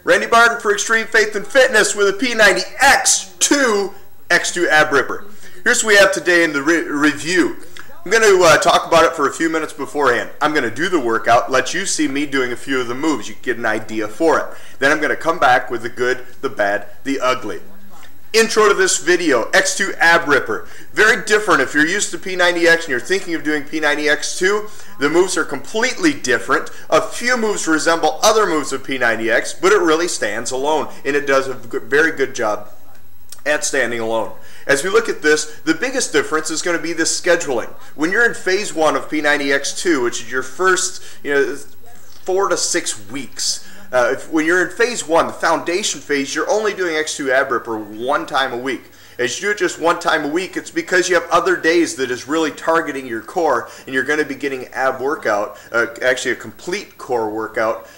Randy Barton for Extreme Faith and Fitness with a P90X2 X2 ab ripper. Here's what we have today in the review. I'm going to talk about it for a few minutes beforehand. I'm going to do the workout, let you see me doing a few of the moves. You can get an idea for it. Then I'm going to come back with the good, the bad, the ugly. Intro to this video, X2 ab ripper. Very different. If you're used to P90X and you're thinking of doing P90X2, the moves are completely different. A few moves resemble other moves of P90X, but it really stands alone, and it does a very good job at standing alone. As we look at this, the biggest difference is going to be the scheduling. When you're in phase 1 of P90X2, which is your first 4 to 6 weeks, when you're in phase 1, the foundation phase, you're only doing X2 ab ripper one time a week. As you do it just one time a week, it's because you have other days that is really targeting your core, and you're going to be getting ab workout, actually a complete core workout,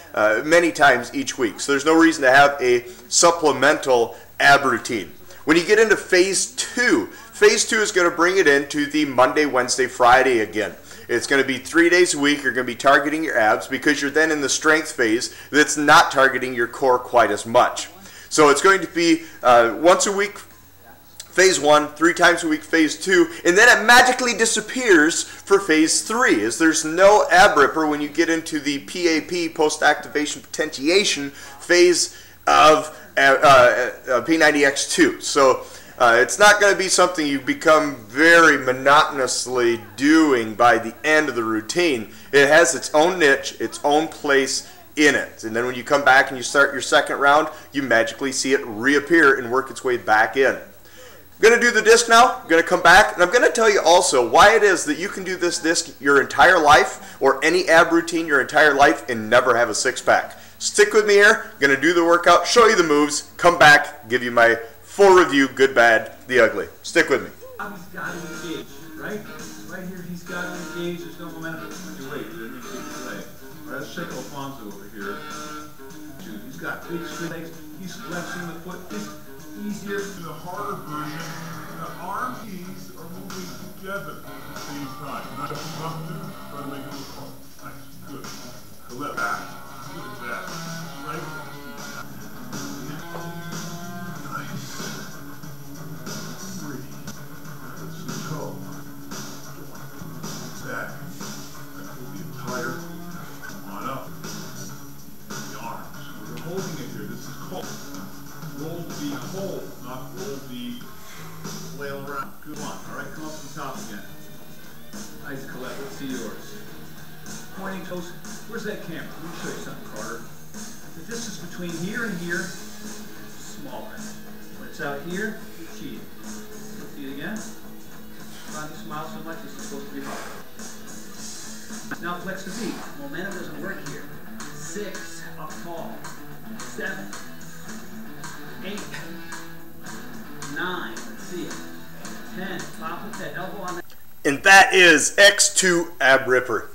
many times each week. So there's no reason to have a supplemental ab routine. When you get into phase 2 is going to bring it into the Monday, Wednesday, Friday again. It's going to be 3 days a week. You're going to be targeting your abs because you're then in the strength phase that's not targeting your core quite as much. So it's going to be once a week, phase 1, 3 times a week, phase 2, and then it magically disappears for phase 3, as there's no ab ripper when you get into the PAP, post-activation potentiation phase of P90X2. So it's not going to be something you become very monotonously doing by the end of the routine. It has its own niche, its own place in it. And then when you come back and you start your second round, you magically see it reappear and work its way back in. I'm going to do the disc now. I'm going to come back, and I'm going to tell you also why it is that you can do this disc your entire life, or any ab routine your entire life, and never have a six-pack. Stick with me here. I'm going to do the workout, show you the moves, come back, give you my full review, good, bad, the ugly. Stick with me. He's got to engage, right? Right here, he's got to engage. There's no momentum on your weight. Let me take the leg. All right, let's check Alfonso over here. Dude, he's got big straight legs. He's flexing the foot. It's easier. In the harder version, the arm keys are moving together at the same time. Not just something, try to make it look hard. Nice, good. The left back. Good as that. Right? Nice. 3. That's the toe. That. That will be entire. Come on up. The arms. We're holding it here. This is called roll the hold, not roll the flail around. Good one. All right, come up to the top again. Nice, Colette. Let's see yours. Pointing toes. Where's that camera? Let me show you something, Carter. The distance between here and here is smaller. When it's out here, you're cheating. See it again? Why do you smile so much? It's supposed to be hard. Now flex the feet. Momentum doesn't work here. 6, up tall. 7, 8, 9. Let's see it. 10. Pop with that elbow on that. And that is X2 ab ripper.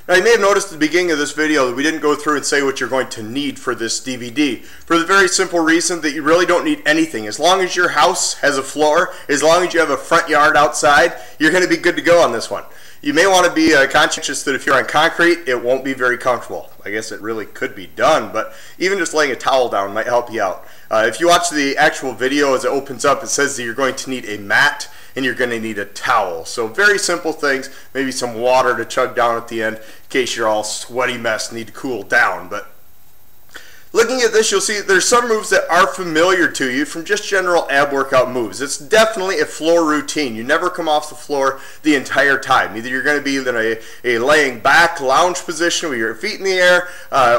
Now, you may have noticed at the beginning of this video that we didn't go through and say what you're going to need for this DVD, for the very simple reason that you really don't need anything. As long as your house has a floor, as long as you have a front yard outside, you're going to be good to go on this one. You may want to be conscious that if you're on concrete, it won't be very comfortable. I guess it really could be done, but even just laying a towel down might help you out. If you watch the actual video as it opens up, it says that you're going to need a mat and you're going to need a towel. So very simple things, maybe some water to chug down at the end in case you're all sweaty mess and need to cool down. But looking at this, you'll see there's some moves that are familiar to you from just general ab workout moves. It's definitely a floor routine. You never come off the floor the entire time. Either you're going to be in a laying back lounge position with your feet in the air,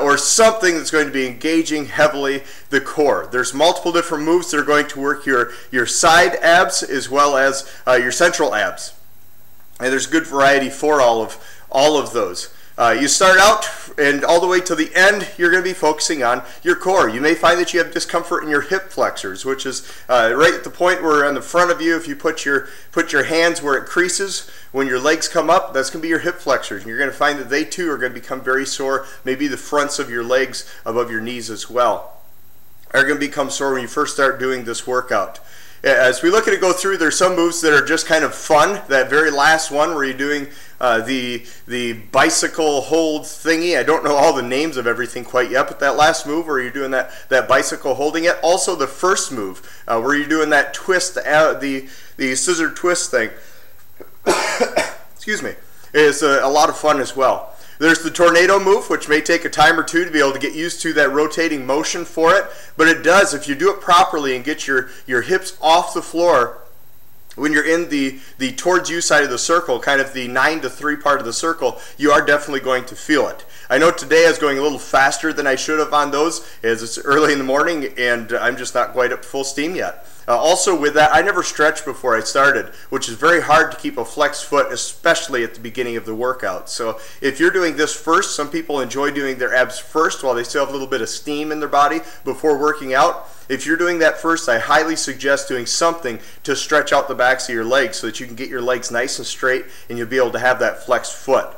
or something that's going to be engaging heavily the core. There's multiple different moves that are going to work your side abs as well as your central abs. And there's good variety for all of those. You start out, and all the way to the end, you're going to be focusing on your core. You may find that you have discomfort in your hip flexors, which is right at the point where on the front of you, if you put your hands where it creases, when your legs come up, that's going to be your hip flexors. And you're going to find that they too are going to become very sore. Maybe the fronts of your legs above your knees as well are going to become sore when you first start doing this workout. As we look at it go through, there's some moves that are just kind of fun. That very last one where you're doing the bicycle hold thingy. I don't know all the names of everything quite yet, but that last move where you're doing that bicycle holding it. Also the first move where you're doing that twist, the scissor twist thing. Excuse me. Is a lot of fun as well. There's the tornado move, which may take a time or two to be able to get used to that rotating motion for it, but it does if you do it properly and get your hips off the floor when you're in the towards you side of the circle, kind of the 9 to 3 part of the circle. You are definitely going to feel it. I know today I was going a little faster than I should have on those, as it's early in the morning and I'm just not quite up to full steam yet. Also with that, I never stretched before I started, which is very hard to keep a flexed foot, especially at the beginning of the workout. So if you're doing this first, some people enjoy doing their abs first while they still have a little bit of steam in their body before working out. If you're doing that first, I highly suggest doing something to stretch out the backs of your legs so that you can get your legs nice and straight and you'll be able to have that flexed foot.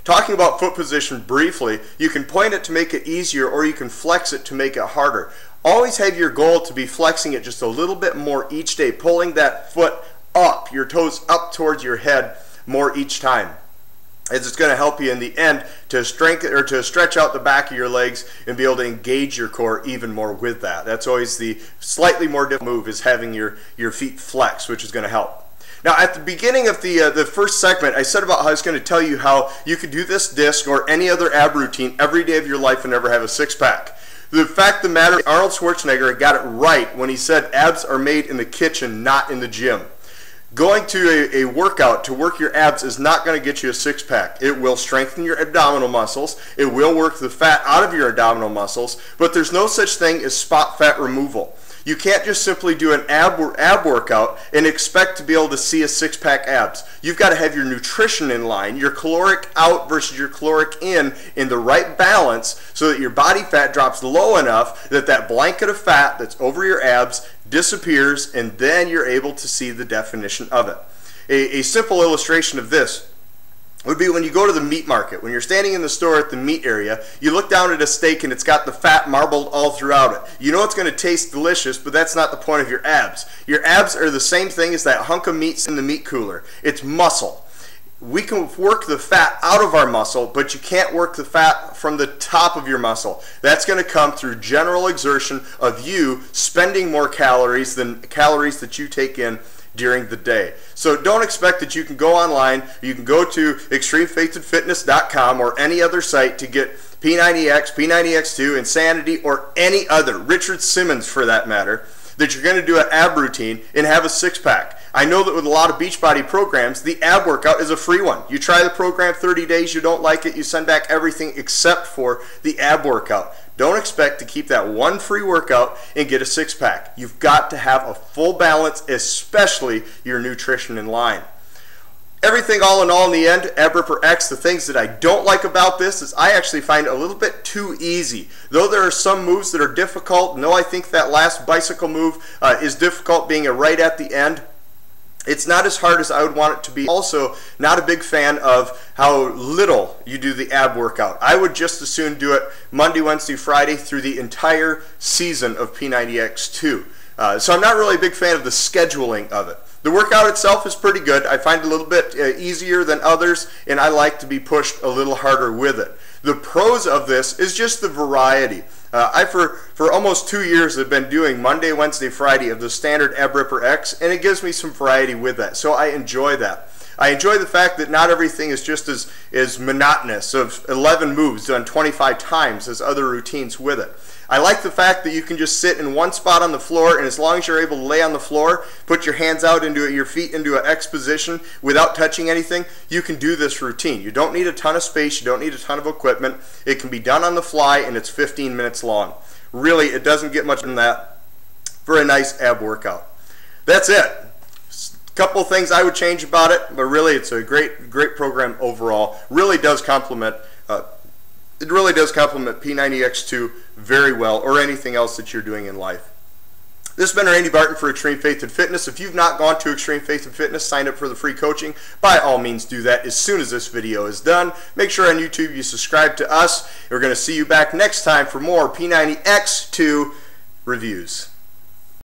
Talking about foot position briefly, you can point it to make it easier or you can flex it to make it harder. Always have your goal to be flexing it just a little bit more each day, pulling that foot up, your toes up towards your head more each time, as it's going to help you in the end to strengthen or to stretch out the back of your legs and be able to engage your core even more with that. That's always the slightly more difficult move, is having your feet flex, which is going to help. Now, at the beginning of the first segment, I said about how I was going to tell you how you could do this disc or any other ab routine every day of your life and never have a six-pack. The fact of the matter, Arnold Schwarzenegger got it right when he said abs are made in the kitchen, not in the gym. Going to a workout to work your abs is not going to get you a six-pack. It will strengthen your abdominal muscles. It will work the fat out of your abdominal muscles, but there's no such thing as spot fat removal. You can't just simply do an ab workout and expect to be able to see a six-pack abs. You've got to have your nutrition in line, your caloric out versus your caloric in the right balance so that your body fat drops low enough that that blanket of fat that's over your abs disappears, and then you're able to see the definition of it. A simple illustration of this would be when you go to the meat market. When you're standing in the store at the meat area, you look down at a steak and it's got the fat marbled all throughout it. You know it's going to taste delicious, but that's not the point of your abs. Your abs are the same thing as that hunk of meat in the meat cooler. It's muscle. We can work the fat out of our muscle, but you can't work the fat from the top of your muscle. That's going to come through general exertion of you spending more calories than calories that you take in during the day. So don't expect that you can go online, you can go to extremefaithandfitness.com or any other site to get P90X, P90X2, Insanity, or any other, Richard Simmons for that matter, that you're going to do an ab routine and have a six-pack. I know that with a lot of Beachbody programs, the ab workout is a free one. You try the program 30 days, you don't like it, you send back everything except for the ab workout. Don't expect to keep that one free workout and get a six-pack. You've got to have a full balance, especially your nutrition in line. Everything all in all in the end, Ab Ripper X, the things that I don't like about this is I actually find it a little bit too easy. Though there are some moves that are difficult, I think that last bicycle move is difficult, being right at the end. It's not as hard as I would want it to be. Also, not a big fan of how little you do the ab workout. I would just as soon do it Monday, Wednesday, Friday through the entire season of P90X2. So I'm not really a big fan of the scheduling of it. The workout itself is pretty good. I find it a little bit easier than others, and I like to be pushed a little harder with it. The pros of this is just the variety. For almost 2 years have been doing Monday, Wednesday, Friday of the standard Ab Ripper X, and it gives me some variety with that. So I enjoy that. I enjoy the fact that not everything is just as monotonous of 11 moves done 25 times as other routines with it. I like the fact that you can just sit in one spot on the floor, and as long as you're able to lay on the floor, put your hands out into your feet into an X position without touching anything, you can do this routine. You don't need a ton of space, you don't need a ton of equipment. It can be done on the fly, and it's 15 minutes long. Really, it doesn't get much than that for a nice ab workout. That's it. Couple of things I would change about it, but really it's a great program overall. Really does complement P90X2 very well, or anything else that you're doing in life. This has been Randy Barton for Extreme Faith and Fitness. If you've not gone to Extreme Faith and Fitness, sign up for the free coaching. By all means, do that as soon as this video is done. Make sure on YouTube you subscribe to us. We're going to see you back next time for more P90X2 reviews.